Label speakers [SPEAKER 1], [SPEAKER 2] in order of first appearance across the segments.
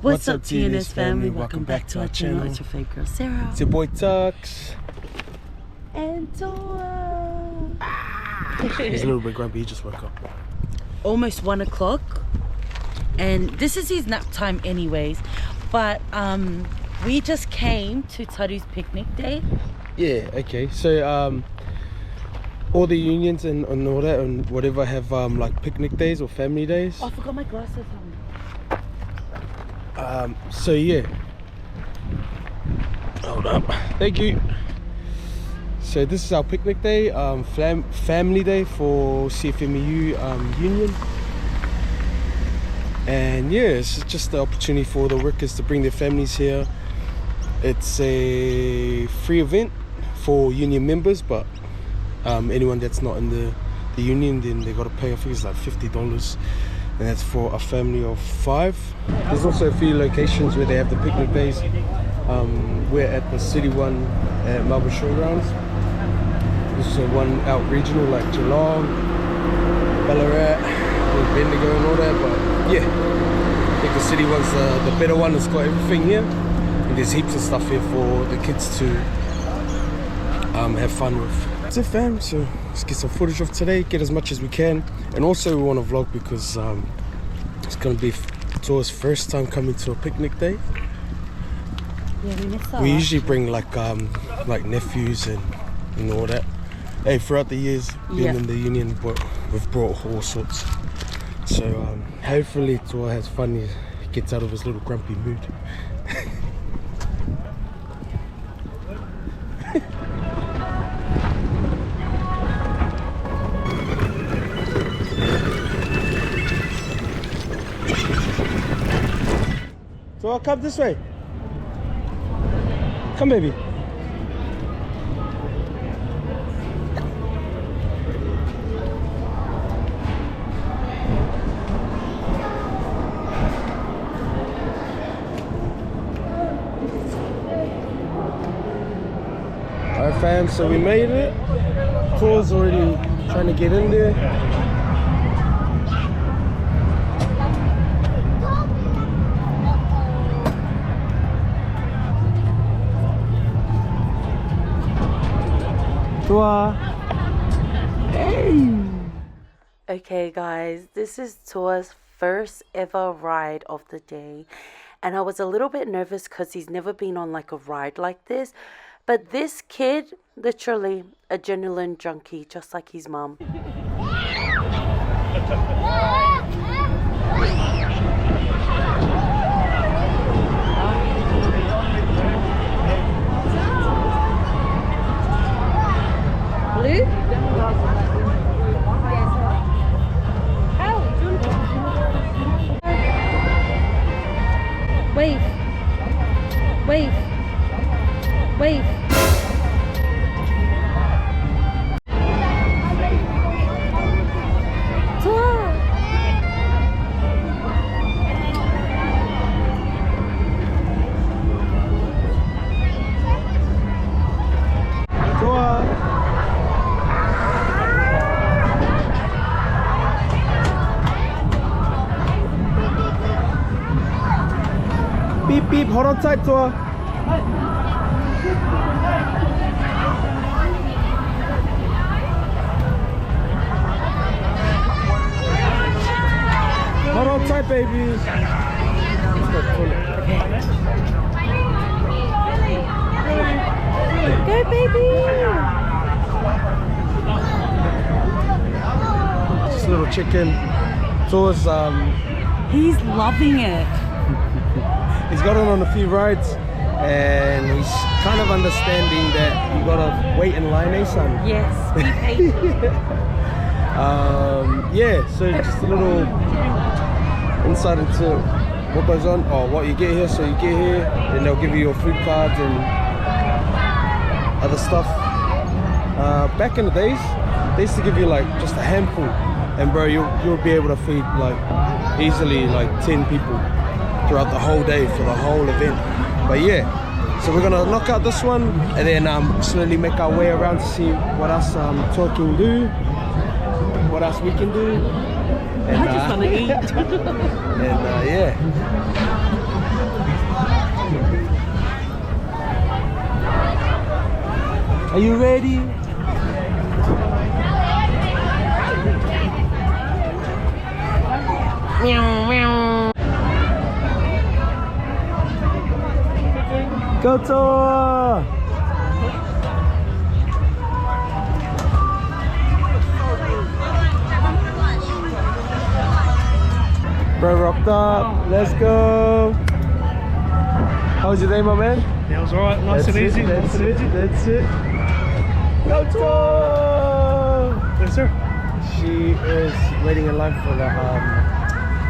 [SPEAKER 1] What's up, TNS family? Welcome back to our channel. It's your fake girl, Sera.
[SPEAKER 2] It's your boy, Tuxx.
[SPEAKER 1] And Toa'S.
[SPEAKER 2] He's a little bit grumpy, he just woke up.
[SPEAKER 1] Almost 1 o'clock. And this is his nap time anyways. But we just came to Taru's picnic day.
[SPEAKER 2] Yeah, okay. So, all the unions and all that and whatever have like picnic days or family days.
[SPEAKER 1] Oh, I forgot my glasses on.
[SPEAKER 2] So yeah. Hold up. Thank you. So this is our picnic day, family day for CFMEU union. And yeah, it's just the opportunity for the workers to bring their families here. It's a free event for union members, but anyone that's not in the union, then they got to pay. I think it's like $50, and that's for a family of 5. There's also a few locations where they have the picnic days. We're at the city one at Melbourne Showgrounds. There's also one out regional like Geelong, Ballarat, Bendigo and all that, but yeah, I think the city one's the better one. It's got everything here, and there's heaps of stuff here for the kids to have fun with. That's it, fam. So let's get some footage of today, get as much as we can, and also we want to vlog because it's gonna be Toa'S' first time coming to a picnic day.
[SPEAKER 1] Yeah,
[SPEAKER 2] we usually bring like nephews and all that. Hey, throughout the years being in the union, but we've brought all sorts. So hopefully To'a has fun. He gets out of his little grumpy mood. To'a, come this way. Come, baby. Alright, fam, so we made it. Toa'S already trying to get in there. To'a. Hey.
[SPEAKER 1] Okay guys, this is Toa'S' first ever ride of the day, and I was a little bit nervous because he's never been on like a ride like this, but this kid, literally adrenaline junkie, just like his mum. Blue? Wave. Wave. Wave. To'a.
[SPEAKER 2] To'a. Beep beep, hold on tight, To'a. Hold on tight, baby.
[SPEAKER 1] Go, baby.
[SPEAKER 2] Just a little chicken. Toa'S,
[SPEAKER 1] He's loving it.
[SPEAKER 2] he's gotten on a few rides and he's kind of understanding that you gotta wait in line, eh, son?
[SPEAKER 1] Yes, be patient.
[SPEAKER 2] Yeah, so just a little insight into what goes on, or what you get here. So you get here, then they'll give you your food cards and other stuff. Back in the days, they used to give you like just a handful, and bro, you'll be able to feed like easily like 10 people throughout the whole day for the whole event. But yeah, so we're gonna knock out this one and then slowly make our way around to see what else To'a can do, what else we can do. And,
[SPEAKER 1] I just want to eat.
[SPEAKER 2] and yeah. Are you ready? Go Toa! Bro rocked up. Let's go. How was your day, my man?
[SPEAKER 3] Yeah, it was alright, nice and easy.
[SPEAKER 2] That's it. Go Toa!
[SPEAKER 3] Yes, sir.
[SPEAKER 2] She is waiting in line for the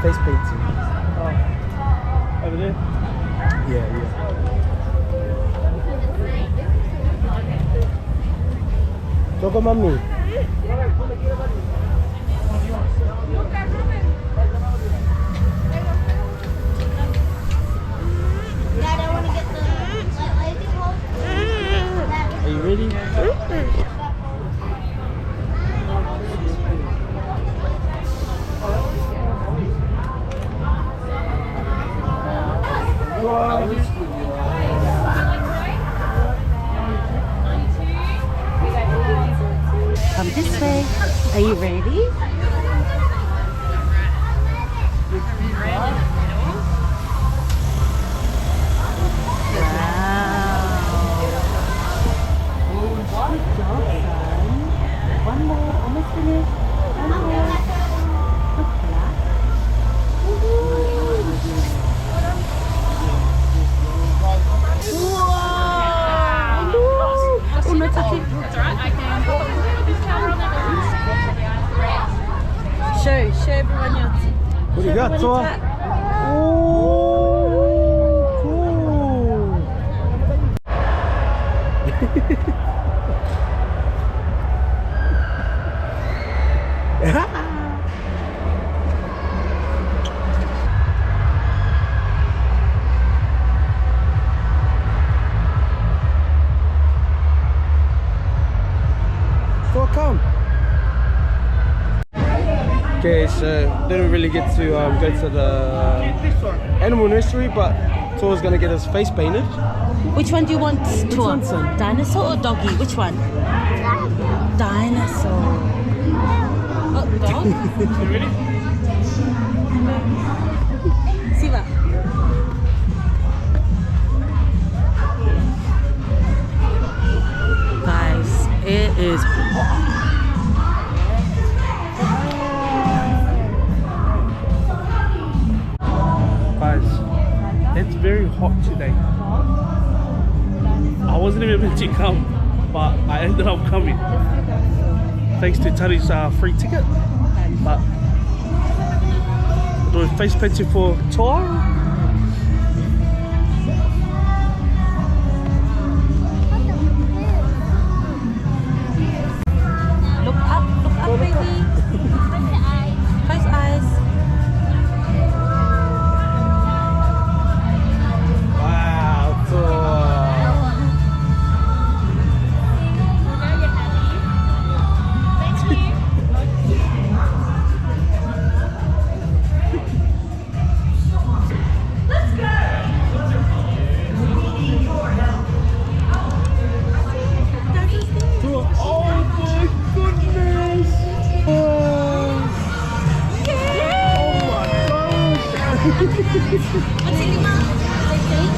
[SPEAKER 2] face painting.
[SPEAKER 3] Oh, over there?
[SPEAKER 2] Yeah. Choco mami.
[SPEAKER 4] Dad, I want to get the
[SPEAKER 2] Are you ready?
[SPEAKER 1] Come this way. Are you ready? One more, almost finished. One more. Good clap. Wow! Oh, no, it's okay.
[SPEAKER 5] That's alright, I can put this camera on the
[SPEAKER 1] Show everyone your
[SPEAKER 2] What do you got, Toa? Oh, Toa, come. Okay, so didn't really get to go to the animal nursery, but Toa's gonna get his face painted.
[SPEAKER 1] Which one do you want, Toa?
[SPEAKER 2] one, son?
[SPEAKER 1] Dinosaur or doggy? Which one? Dinosaur. Oh, dog?
[SPEAKER 3] You ready?
[SPEAKER 1] Siva. Guys, it is hot.
[SPEAKER 3] Guys, it's very hot today. I wasn't even meant to come, but I ended up coming. Thanks to Tari's free ticket. But we're doing face painting for Toa.
[SPEAKER 1] Look up, baby. Close eyes.
[SPEAKER 2] Wow, Toa.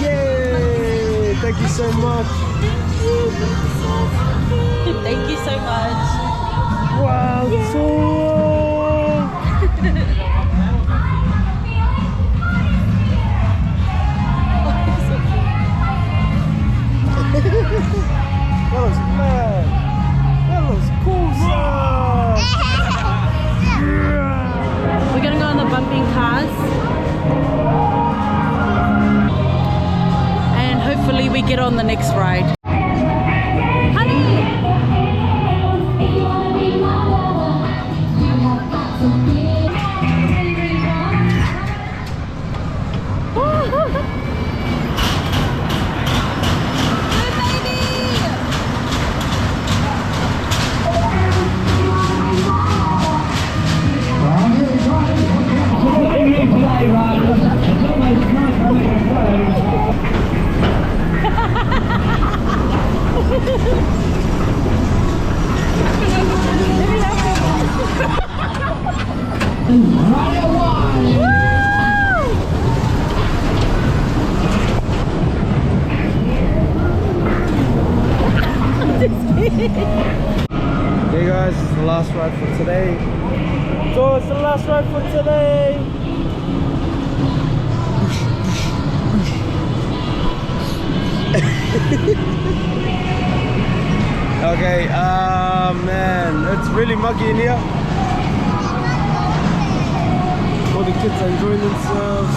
[SPEAKER 2] Yay! Thank you so much.
[SPEAKER 1] Thank you so much.
[SPEAKER 2] Wow, Toa! That looks mad. That looks cool, son.
[SPEAKER 1] We're gonna go on the bumping cars. And hopefully we get on the next ride.
[SPEAKER 3] last ride for today.
[SPEAKER 2] Okay, man, it's really muggy in here. All the kids are enjoying themselves.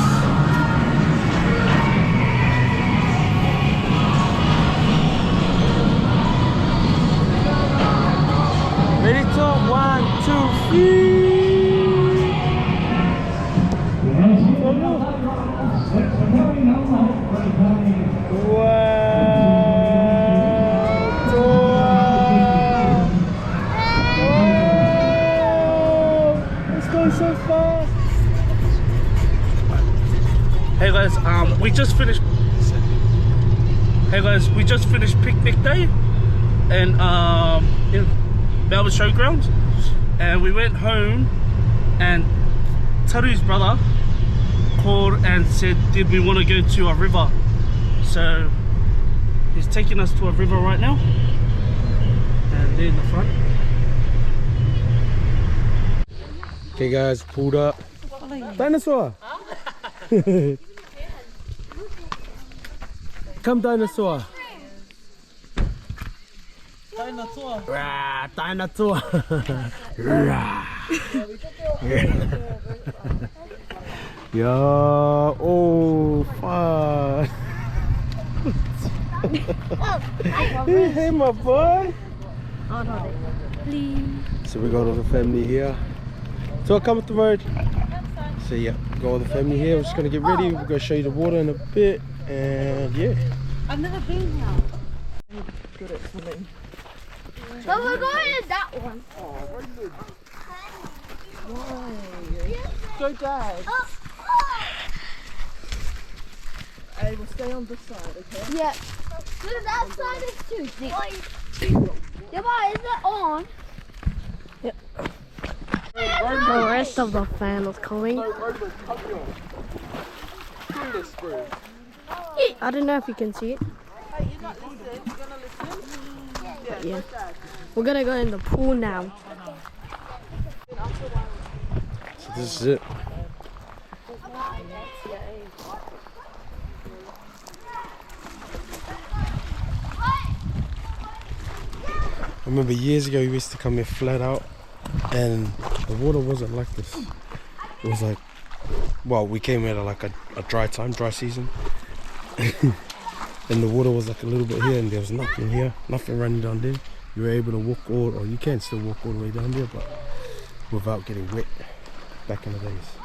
[SPEAKER 2] Ready to 1, 2, 3. So fast.
[SPEAKER 3] Hey guys, we just finished. Hey guys, we just finished picnic day, and in Melbourne Showgrounds, and we went home, and Taru's brother called and said, "Did we want to go to a river?" So he's taking us to a river right now, and they're in the front.
[SPEAKER 2] Okay guys, pulled up. Dinosaur! Come dinosaur!
[SPEAKER 3] Dinosaur.
[SPEAKER 2] Rah, dinosaur! Rah. Yo, oh, fuck! Hey my boy! So we got all the family here. So come with the road. So yeah, got all the family here. We're just gonna get ready. We're gonna show you the water in a bit, and yeah.
[SPEAKER 1] I've never been here.
[SPEAKER 4] But we're going to that one.
[SPEAKER 3] Go, Dad. Hey, we'll stay on this side, okay?
[SPEAKER 4] Yeah. Dude, that side is too deep. Yeah, but is it on?
[SPEAKER 5] The rest of the fan is coming. I don't know if you can see it. But yeah. We're gonna go in the pool now.
[SPEAKER 2] So this is it. I remember years ago we used to come here flat out, and the water wasn't like this. It was like, well, we came here at like a dry time, dry season. And the water was like a little bit here, and there was nothing here, nothing running down there. You were able to walk all, or you can still walk all the way down there, but without getting wet back in the days.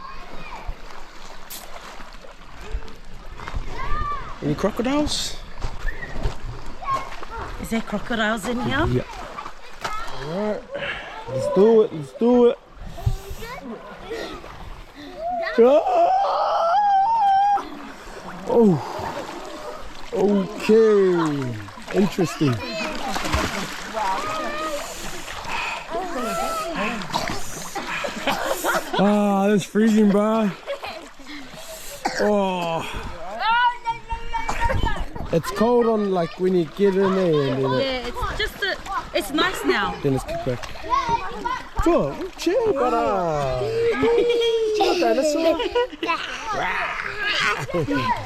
[SPEAKER 2] Any crocodiles?
[SPEAKER 1] Is there crocodiles in here?
[SPEAKER 2] Yeah. Alright, let's do it, let's do it. Oh, okay, interesting. Ah, that's freezing, bro. Oh, it's cold on like when you get in there, and then
[SPEAKER 1] Yeah, it's just it's nice now.
[SPEAKER 2] then it's kicked back. So, chill, brother. Chill, dinosaur.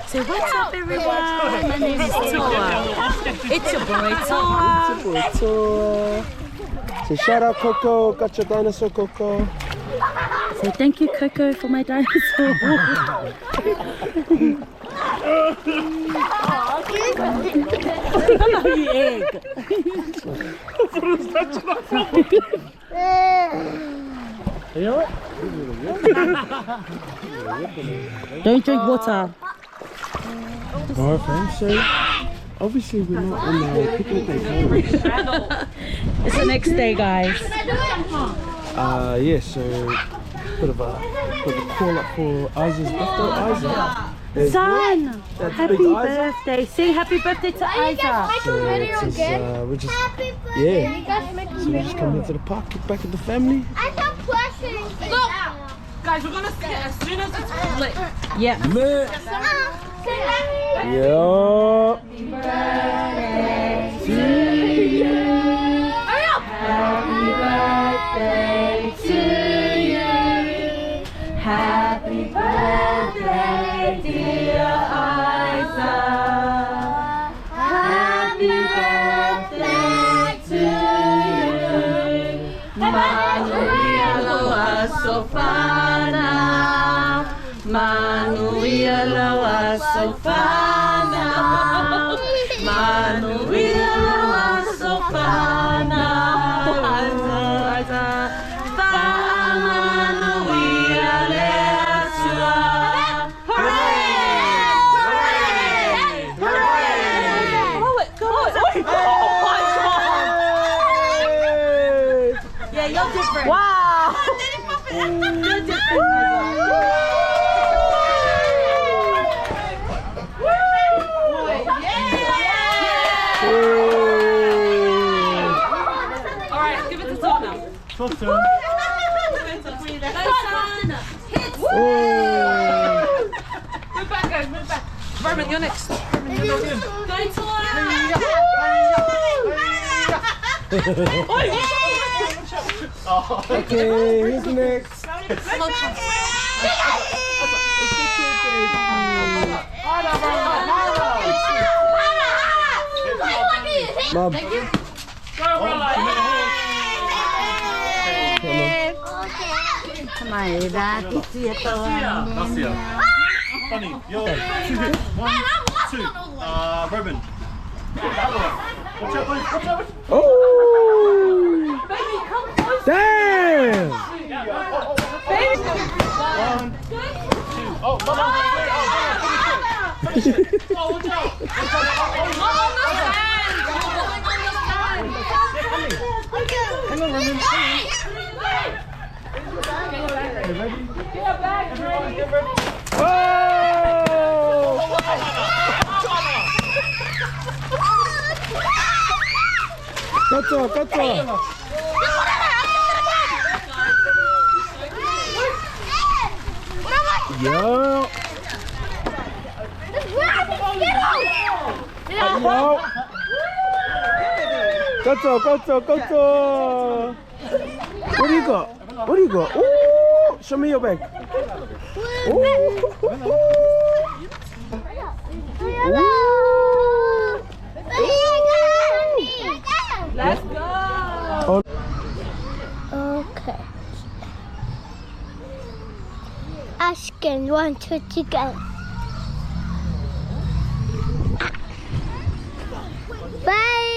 [SPEAKER 1] So what's up, everyone? My name is Toa. It's your boy Toa.
[SPEAKER 2] So, shout out Coco, got your dinosaur, Coco.
[SPEAKER 1] So thank you, Coco, for my dinosaur. Don't drink water.
[SPEAKER 2] Alright, fam, so obviously we're not on our picnic day.
[SPEAKER 1] It's the next day, guys.
[SPEAKER 2] Yeah, so bit of a call up for Isa's birthday. Isa.
[SPEAKER 1] Son,
[SPEAKER 2] That's
[SPEAKER 1] happy
[SPEAKER 2] big Isa.
[SPEAKER 1] birthday. Say happy birthday to
[SPEAKER 4] Are you
[SPEAKER 1] Isa.
[SPEAKER 4] guys making a video again?
[SPEAKER 2] We're just,
[SPEAKER 4] Happy birthday.
[SPEAKER 2] yeah.
[SPEAKER 4] You guys making a
[SPEAKER 2] So we're just
[SPEAKER 4] video?
[SPEAKER 2] coming into the park, get back with the family.
[SPEAKER 4] I have questions.
[SPEAKER 5] Look, guys, we're gonna see it as soon as it's lit.
[SPEAKER 1] Yeah.
[SPEAKER 2] Yo.
[SPEAKER 4] Hurry up!
[SPEAKER 1] Happy birthday to you. sofana. Manuia lawa sofana. Manuia lawa sofana. Manuia lea sua. Hooray! Hooray! Yeah, you're different. Wow! You're different. Alright, give it to Toa'S now.
[SPEAKER 3] Toa'S turn.
[SPEAKER 1] Move back, guys, move back. Roman, you're next. Go, Toa'S!
[SPEAKER 2] Okay, who's next? Mom.
[SPEAKER 3] Funny, you're 1, 2. Roman. Watch out, boys. Watch out.
[SPEAKER 2] Oh! Damn!
[SPEAKER 3] 1, 2. Oh, mama. Finish it. Oh, watch out. Hang on, Roman.
[SPEAKER 2] Oh! Cut off. Yo. Yo. Cut off. What do you got? Oh! Show me your bag. Oh!
[SPEAKER 4] Let's go. Okay. Ashken, 1, 2, 3, go. Bye.